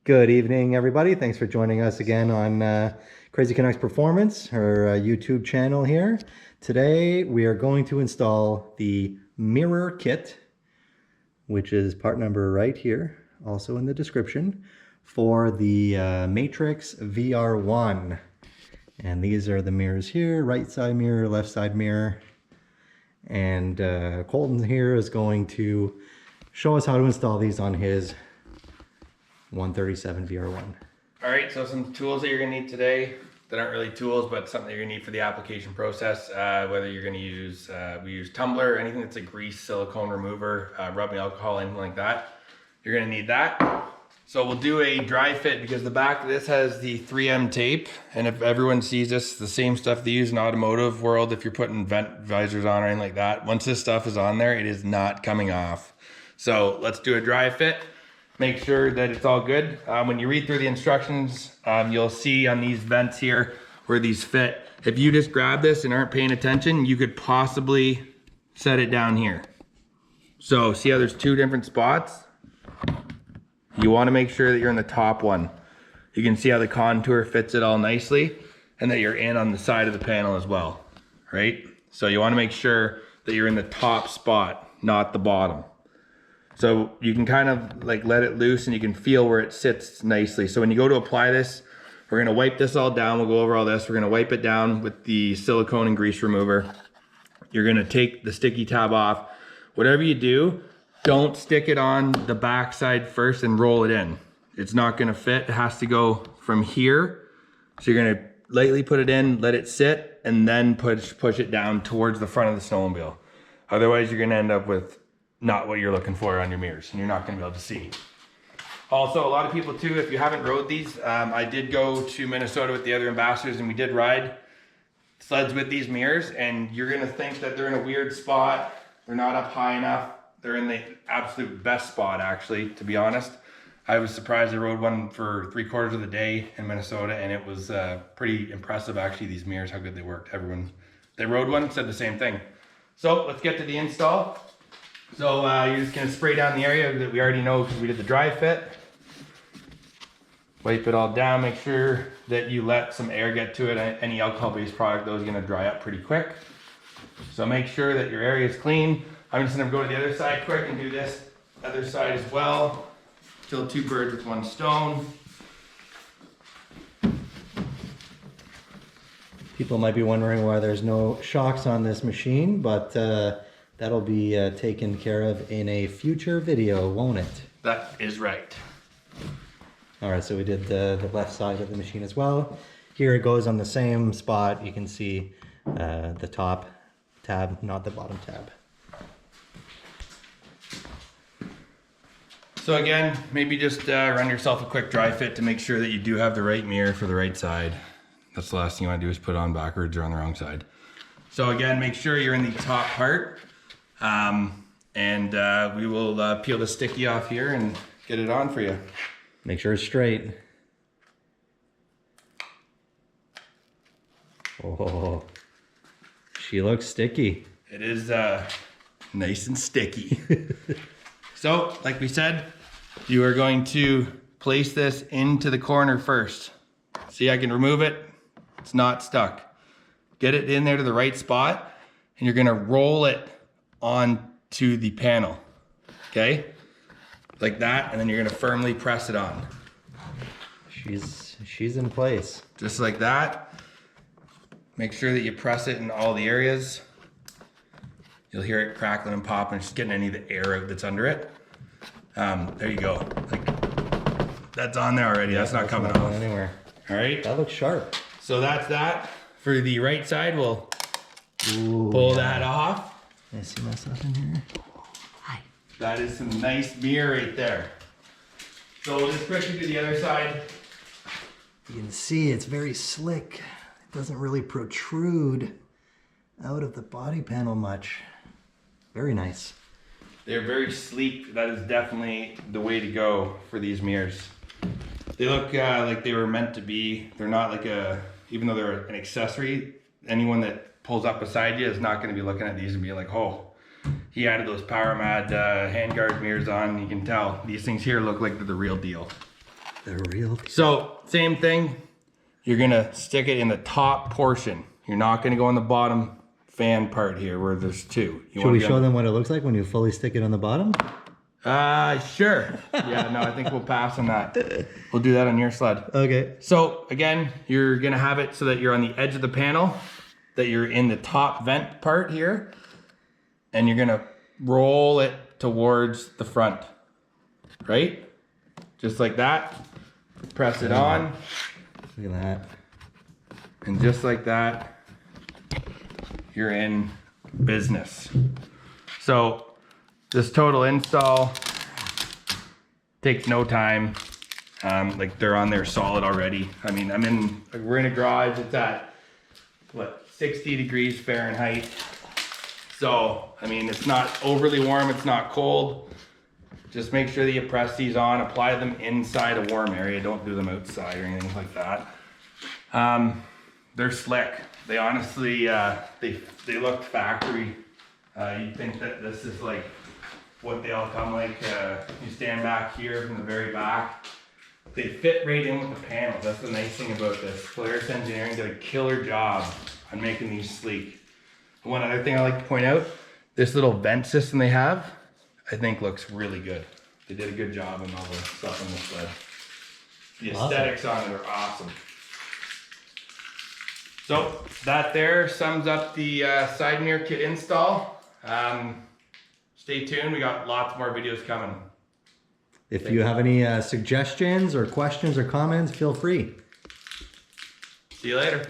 Good evening, everybody. Thanks for joining us again on Crazy Canucks Performance, our YouTube channel here. Today, we are going to install the mirror kit, which is part number right here, also in the description, for the MATRYX VR1. And these are the mirrors here, right side mirror, left side mirror. And Colton here is going to show us how to install these on his 137 VR1. All right, so some tools that you're gonna need today that aren't really tools, but something that you're gonna need for the application process. Whether you're gonna use, we use tumbler, anything that's a grease, silicone remover, rubbing alcohol, anything like that. You're gonna need that. So we'll do a dry fit because the back of this has the 3M tape. And if everyone sees this, the same stuff they use in automotive world, if you're putting vent visors on or anything like that, once this stuff is on there, it is not coming off. So let's do a dry fit. Make sure that it's all good. When you read through the instructions, you'll see on these vents here where these fit. If you just grab this and aren't paying attention, you could possibly set it down here. So see how there's two different spots? You want to make sure that you're in the top one. You can see how the contour fits it all nicely and that you're in on the side of the panel as well, right? So you want to make sure that you're in the top spot, not the bottom. So you can kind of like let it loose and you can feel where it sits nicely. So when you go to apply this, we're gonna wipe this all down. We'll go over all this. We're gonna wipe it down with the silicone and grease remover. You're gonna take the sticky tab off. Whatever you do, don't stick it on the back side first and roll it in. It's not gonna fit. It has to go from here. So you're gonna lightly put it in, let it sit, and then push it down towards the front of the snowmobile. Otherwise, you're gonna end up with not what you're looking for on your mirrors, and you're not gonna be able to see. Also, a lot of people too, if you haven't rode these, I did go to Minnesota with the other ambassadors and we did ride sleds with these mirrors, and you're gonna think that they're in a weird spot. They're not up high enough. They're in the absolute best spot, actually, to be honest. I was surprised. I rode one for 3/4 of the day in Minnesota, and it was pretty impressive, actually, these mirrors, how good they worked. Everyone that rode one said the same thing. So let's get to the install. So you're just gonna spray down the area that we already know because we did the dry fit. Wipe it all down, make sure that you let some air get to it. Any alcohol-based product, though, is gonna dry up pretty quick. So make sure that your area is clean. I'm just gonna go to the other side quick and do this other side as well. Kill two birds with one stone. People might be wondering why there's no shocks on this machine, but that'll be taken care of in a future video, won't it? That is right. All right, so we did the left side of the machine as well. Here it goes on the same spot. You can see the top tab, not the bottom tab. So again, maybe just run yourself a quick dry fit to make sure that you do have the right mirror for the right side. That's the last thing you want to do is put it on backwards or on the wrong side. So again, make sure you're in the top part. We will peel the sticky off here and get it on for you. Make sure it's straight. Oh, she looks sticky. It is nice and sticky. So, like we said, you are going to place this into the corner first. See, I can remove it. It's not stuck. Get it in there to the right spot, and you're gonna roll it onto the panel, okay? Like that, and then you're gonna firmly press it on. She's in place. Just like that. Make sure that you press it in all the areas. You'll hear it crackling and popping, just getting any of the air out that's under it. There you go. Like, that's on there already. That's not coming off anywhere. All right. That looks sharp. So that's that. For the right side, we'll pull that off. Can I see myself in here? Hi. That is some nice mirror right there. So we'll just quickly do the other side. You can see it's very slick. It doesn't really protrude out of the body panel much. Very nice. They're very sleek. That is definitely the way to go for these mirrors. They look like they were meant to be. They're not like even though they're an accessory, anyone that pulls up beside you is not going to be looking at these and be like, oh, he added those Power Mad handguard mirrors on. You can tell these things here look like they're the real deal. The real. So same thing. You're gonna stick it in the top portion. You're not gonna go on the bottom fan part here where there's two. Should we show them what it looks like when you fully stick it on the bottom? Sure. Yeah, no, I think we'll pass on that. We'll do that on your sled. Okay. So again, you're gonna have it so that you're on the edge of the panel, that you're in the top vent part here, and you're gonna roll it towards the front, right? Just like that. Press it on. Look at that. And just like that, you're in business. So this total install takes no time. Like they're on there solid already. I mean, we're in a garage. It's at what, 60 degrees Fahrenheit. So, I mean, it's not overly warm. It's not cold. Just make sure that you press these on, apply them inside a warm area. Don't do them outside or anything like that. They're slick. They honestly, they look factory. You'd think that this is like what they all come like. You stand back here from the very back. They fit right in with the panels. That's the nice thing about this. Polaris Engineering did a killer job on making these sleek. One other thing I like to point out, this little vent system they have, I think looks really good. They did a good job on all the stuff on this sled. The aesthetics on it are awesome. So that there sums up the side mirror kit install. Stay tuned, we got lots more videos coming. If you have any suggestions or questions or comments, feel free. See you later.